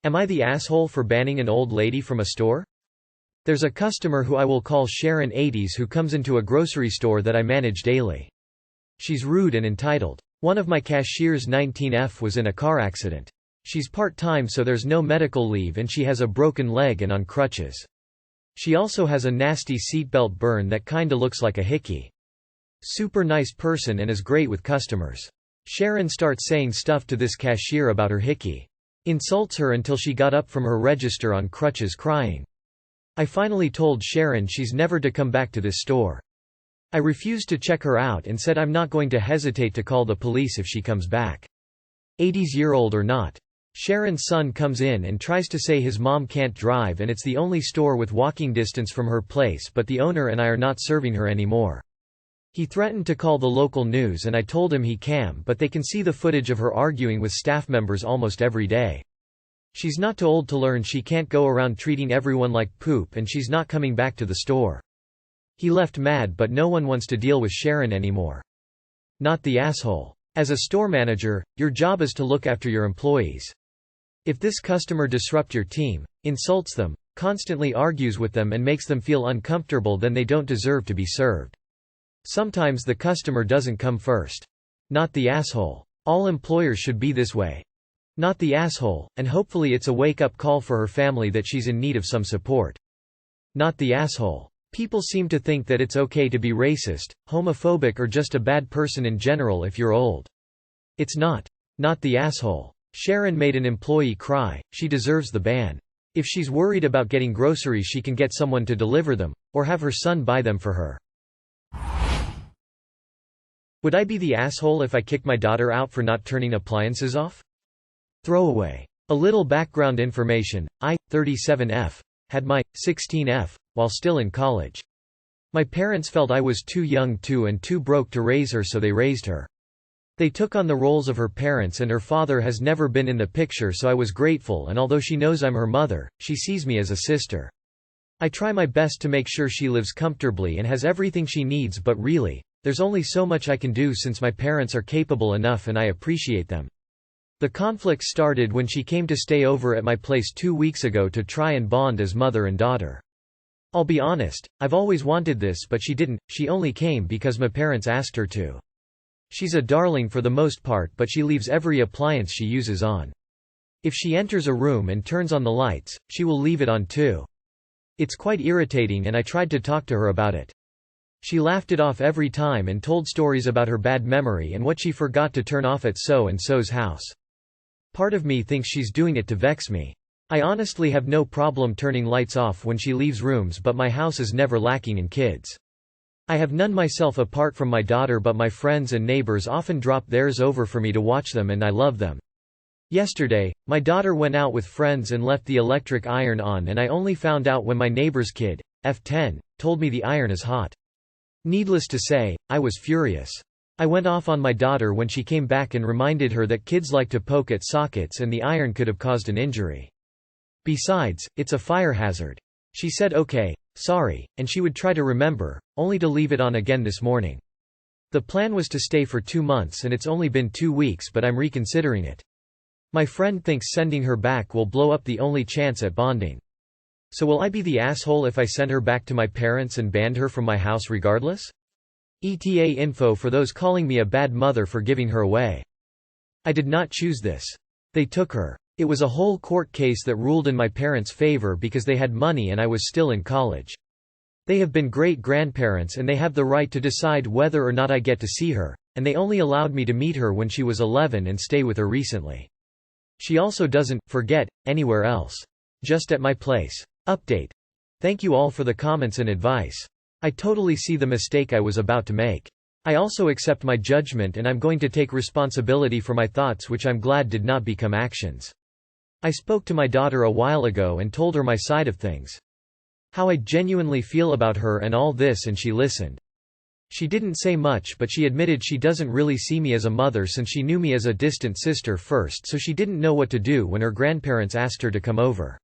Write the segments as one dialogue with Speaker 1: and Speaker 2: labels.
Speaker 1: Am I the asshole for banning an old lady from a store? There's a customer who I will call Sharon 80s who comes into a grocery store that I manage daily. She's rude and entitled. One of my cashiers 19F was in a car accident. She's part-time so there's no medical leave and she has a broken leg and on crutches. She also has a nasty seatbelt burn that kinda looks like a hickey. Super nice person and is great with customers. Sharon starts saying stuff to this cashier about her hickey. Insults her until she got up from her register on crutches crying. I finally told Sharon she's never to come back to this store. I refused to check her out and said I'm not going to hesitate to call the police if she comes back. 80s-year-old or not. Sharon's son comes in and tries to say his mom can't drive and it's the only store with walking distance from her place, but the owner and I are not serving her anymore. He threatened to call the local news and I told him he can, but they can see the footage of her arguing with staff members almost every day. She's not too old to learn she can't go around treating everyone like poop and she's not coming back to the store. He left mad, but no one wants to deal with Sharon anymore. Not the asshole. As a store manager, your job is to look after your employees. If this customer disrupts your team, insults them, constantly argues with them and makes them feel uncomfortable, then they don't deserve to be served. Sometimes the customer doesn't come first. Not the asshole. All employers should be this way. Not the asshole, and hopefully it's a wake-up call for her family that she's in need of some support. Not the asshole. People seem to think that it's okay to be racist, homophobic or just a bad person in general if you're old. It's not. Not the asshole. Sharon made an employee cry, she deserves the ban. If she's worried about getting groceries she can get someone to deliver them, or have her son buy them for her. Would I be the asshole if I kicked my daughter out for not turning appliances off? Throwaway. A little background information, I, 37F, had my 16F while still in college. My parents felt I was too young and too broke to raise her, so they raised her. They took on the roles of her parents and her father has never been in the picture, so I was grateful, and although she knows I'm her mother, she sees me as a sister. I try my best to make sure she lives comfortably and has everything she needs, but really, there's only so much I can do since my parents are capable enough and I appreciate them. The conflict started when she came to stay over at my place 2 weeks ago to try and bond as mother and daughter. I'll be honest, I've always wanted this, but she didn't, she only came because my parents asked her to. She's a darling for the most part, but she leaves every appliance she uses on. If she enters a room and turns on the lights, she will leave it on too. It's quite irritating and I tried to talk to her about it. She laughed it off every time and told stories about her bad memory and what she forgot to turn off at so-and-so's house. Part of me thinks she's doing it to vex me. I honestly have no problem turning lights off when she leaves rooms, but my house is never lacking in kids. I have none myself apart from my daughter, but my friends and neighbors often drop theirs over for me to watch them and I love them. Yesterday, my daughter went out with friends and left the electric iron on and I only found out when my neighbor's kid, F10, told me the iron is hot. Needless to say, I was furious. I went off on my daughter when she came back and reminded her that kids like to poke at sockets and the iron could have caused an injury. Besides, it's a fire hazard. She said okay, sorry, and she would try to remember, only to leave it on again this morning. The plan was to stay for 2 months and it's only been 2 weeks, but I'm reconsidering it. My friend thinks sending her back will blow up the only chance at bonding. So will I be the asshole if I send her back to my parents and banned her from my house regardless? ETA info for those calling me a bad mother for giving her away. I did not choose this. They took her. It was a whole court case that ruled in my parents' favor because they had money and I was still in college. They have been great grandparents and they have the right to decide whether or not I get to see her, and they only allowed me to meet her when she was 11 and stay with her recently. She also doesn't forget anywhere else. Just at my place. Update. Thank you all for the comments and advice. I totally see the mistake I was about to make. I also accept my judgment and I'm going to take responsibility for my thoughts, which I'm glad did not become actions. I spoke to my daughter a while ago and told her my side of things. How I genuinely feel about her and all this, and she listened. She didn't say much, but she admitted she doesn't really see me as a mother since she knew me as a distant sister first, so she didn't know what to do when her grandparents asked her to come over.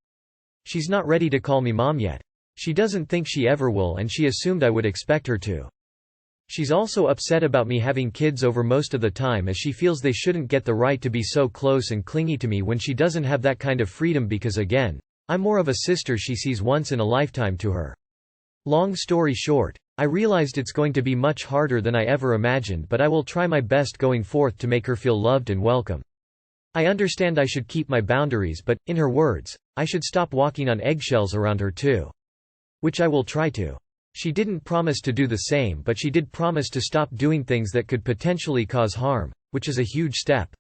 Speaker 1: She's not ready to call me mom yet. She doesn't think she ever will and she assumed I would expect her to. She's also upset about me having kids over most of the time, as she feels they shouldn't get the right to be so close and clingy to me when she doesn't have that kind of freedom because again, I'm more of a sister she sees once in a lifetime to her. Long story short, I realized it's going to be much harder than I ever imagined, but I will try my best going forth to make her feel loved and welcome. I understand I should keep my boundaries, but, in her words, I should stop walking on eggshells around her too. Which I will try to. She didn't promise to do the same, but she did promise to stop doing things that could potentially cause harm, which is a huge step.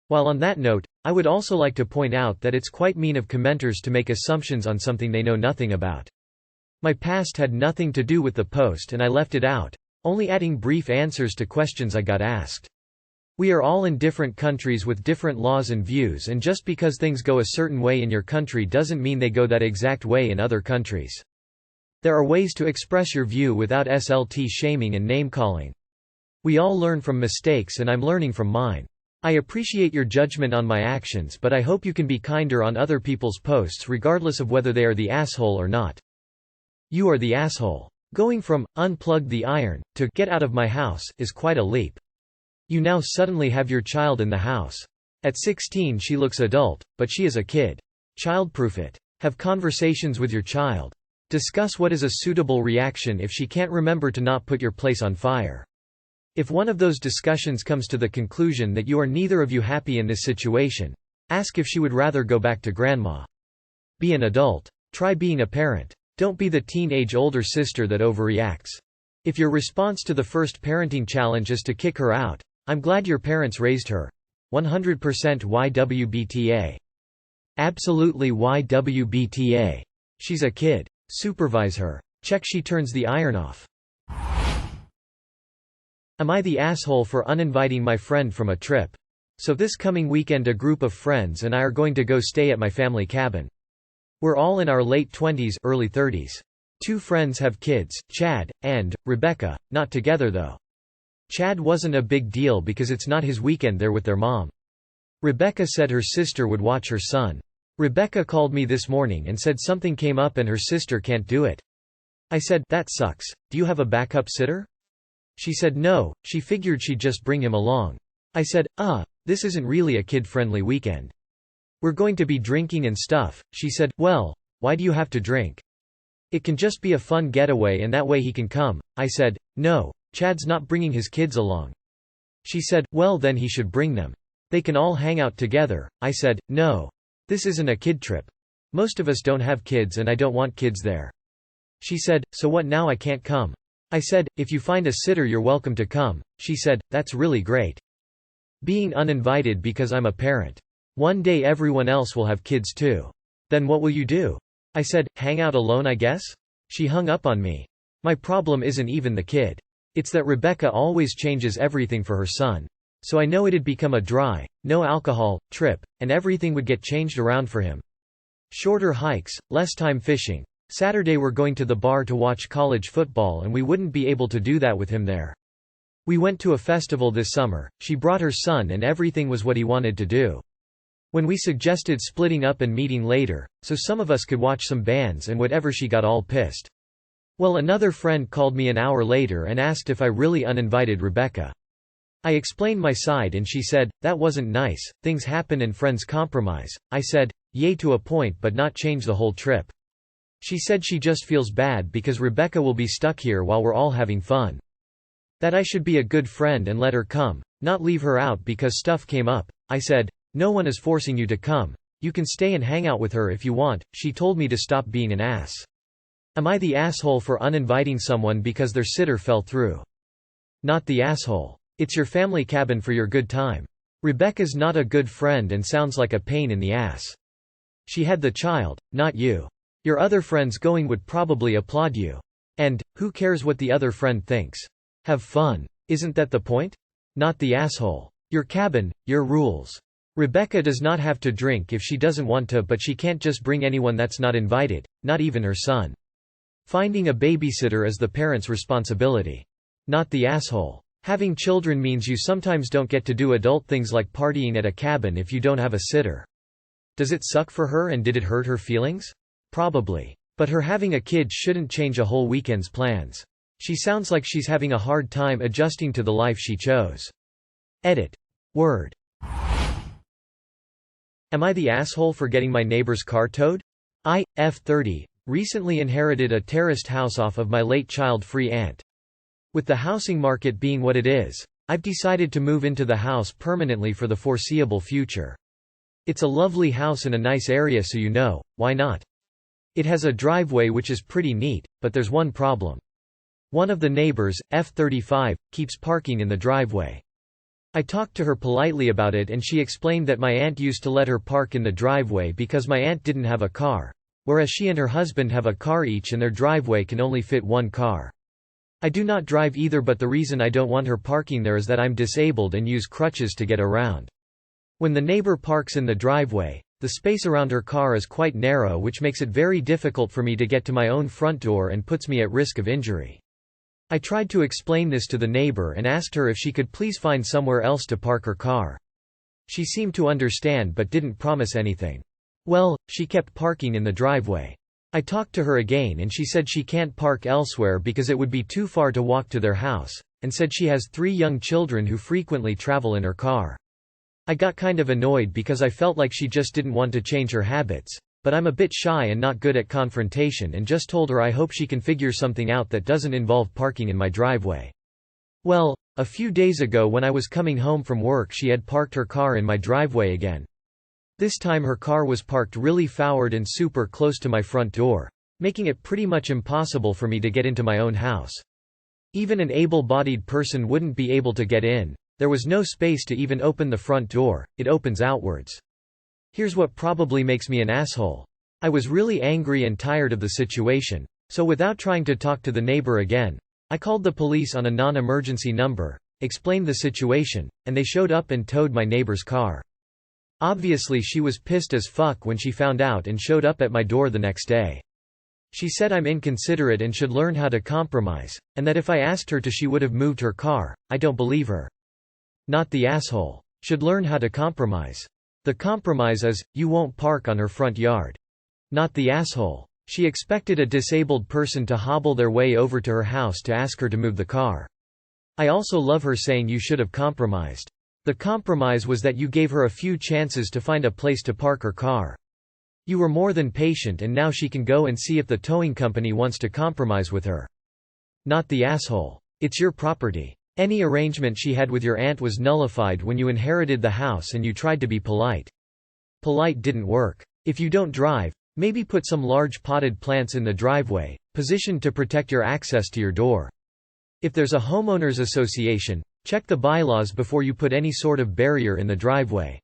Speaker 1: While on that note, I would also like to point out that it's quite mean of commenters to make assumptions on something they know nothing about. My past had nothing to do with the post and I left it out, only adding brief answers to questions I got asked. We are all in different countries with different laws and views, and just because things go a certain way in your country doesn't mean they go that exact way in other countries. There are ways to express your view without SLT shaming and name-calling. We all learn from mistakes and I'm learning from mine. I appreciate your judgment on my actions, but I hope you can be kinder on other people's posts regardless of whether they are the asshole or not. You are the asshole. Going from, unplug the iron, to get out of my house, is quite a leap. You now suddenly have your child in the house. At 16 she looks adult, but she is a kid. Childproof it. Have conversations with your child. Discuss what is a suitable reaction if she can't remember to not put your place on fire. If one of those discussions comes to the conclusion that you are neither of you happy in this situation, ask if she would rather go back to grandma. Be an adult. Try being a parent. Don't be the teenage older sister that overreacts. If your response to the first parenting challenge is to kick her out, I'm glad your parents raised her. 100% YWBTA. Absolutely YWBTA. She's a kid. Supervise her. Check she turns the iron off. Am I the asshole for uninviting my friend from a trip? So this coming weekend a group of friends and I are going to go stay at my family cabin. We're all in our late 20s, early 30s. 2 friends have kids, Chad and Rebecca, not together though. Chad wasn't a big deal because it's not his weekend there with their mom. Rebecca said her sister would watch her son. Rebecca called me this morning and said something came up and her sister can't do it. I said, that sucks, do you have a backup sitter? She said no, she figured she'd just bring him along. I said, this isn't really a kid-friendly weekend. We're going to be drinking and stuff. She said, well, why do you have to drink? It can just be a fun getaway and that way he can come. I said, no, Chad's not bringing his kids along. She said, well then he should bring them. They can all hang out together. I said, no. This isn't a kid trip. Most of us don't have kids and I don't want kids there. She said, so what now I can't come? I said, if you find a sitter you're welcome to come. She said, that's really great. Being uninvited because I'm a parent. One day everyone else will have kids too. Then what will you do? I said, hang out alone I guess? She hung up on me. My problem isn't even the kid. It's that Rebecca always changes everything for her son. So I know it'd become a dry, no alcohol, trip, and everything would get changed around for him. Shorter hikes, less time fishing. Saturday we're going to the bar to watch college football and we wouldn't be able to do that with him there. We went to a festival this summer, she brought her son and everything was what he wanted to do. When we suggested splitting up and meeting later, so some of us could watch some bands and whatever she got all pissed. Well, another friend called me an hour later and asked if I really uninvited Rebecca. I explained my side and she said, that wasn't nice, things happen and friends compromise. I said, yay to a point but not change the whole trip. She said she just feels bad because Rebecca will be stuck here while we're all having fun. That I should be a good friend and let her come, not leave her out because stuff came up. I said, no one is forcing you to come. You can stay and hang out with her if you want. She told me to stop being an ass. Am I the asshole for uninviting someone because their sitter fell through? Not the asshole. It's your family cabin for your good time. Rebecca's not a good friend and sounds like a pain in the ass. She had the child, not you. Your other friends going would probably applaud you. And, who cares what the other friend thinks? Have fun. Isn't that the point? Not the asshole. Your cabin, your rules. Rebecca does not have to drink if she doesn't want to, but she can't just bring anyone that's not invited, not even her son. Finding a babysitter is the parent's responsibility. Not the asshole. Having children means you sometimes don't get to do adult things like partying at a cabin if you don't have a sitter. Does it suck for her and did it hurt her feelings? Probably. But her having a kid shouldn't change a whole weekend's plans. She sounds like she's having a hard time adjusting to the life she chose. Edit. Word. Am I the asshole for getting my neighbor's car towed? I, F30, recently inherited a terraced house off of my late child-free aunt. With the housing market being what it is, I've decided to move into the house permanently for the foreseeable future. It's a lovely house in a nice area, so why not? It has a driveway which is pretty neat, but there's one problem. One of the neighbors, F35, keeps parking in the driveway. I talked to her politely about it and she explained that my aunt used to let her park in the driveway because my aunt didn't have a car, whereas she and her husband have a car each and their driveway can only fit one car. I do not drive either, but the reason I don't want her parking there is that I'm disabled and use crutches to get around. When the neighbor parks in the driveway, the space around her car is quite narrow, which makes it very difficult for me to get to my own front door and puts me at risk of injury. I tried to explain this to the neighbor and asked her if she could please find somewhere else to park her car. She seemed to understand but didn't promise anything. Well, she kept parking in the driveway. I talked to her again and she said she can't park elsewhere because it would be too far to walk to their house, and said she has 3 young children who frequently travel in her car. I got kind of annoyed because I felt like she just didn't want to change her habits, but I'm a bit shy and not good at confrontation and just told her I hope she can figure something out that doesn't involve parking in my driveway. Well, a few days ago when I was coming home from work, she had parked her car in my driveway again. This time her car was parked really forward and super close to my front door, making it pretty much impossible for me to get into my own house. Even an able-bodied person wouldn't be able to get in. There was no space to even open the front door, it opens outwards. Here's what probably makes me an asshole. I was really angry and tired of the situation, so without trying to talk to the neighbor again, I called the police on a non-emergency number, explained the situation, and they showed up and towed my neighbor's car. Obviously she was pissed as fuck when she found out and showed up at my door the next day. She said I'm inconsiderate and should learn how to compromise, and that if I asked her to she would have moved her car. I don't believe her. Not the asshole. Should learn how to compromise. The compromise is, you won't park on her front yard. Not the asshole. She expected a disabled person to hobble their way over to her house to ask her to move the car. I also love her saying you should have compromised. The compromise was that you gave her a few chances to find a place to park her car. You were more than patient and now she can go and see if the towing company wants to compromise with her. Not the asshole. It's your property. Any arrangement she had with your aunt was nullified when you inherited the house and you tried to be polite. Polite didn't work. If you don't drive, maybe put some large potted plants in the driveway, positioned to protect your access to your door. If there's a homeowners association, check the bylaws before you put any sort of barrier in the driveway.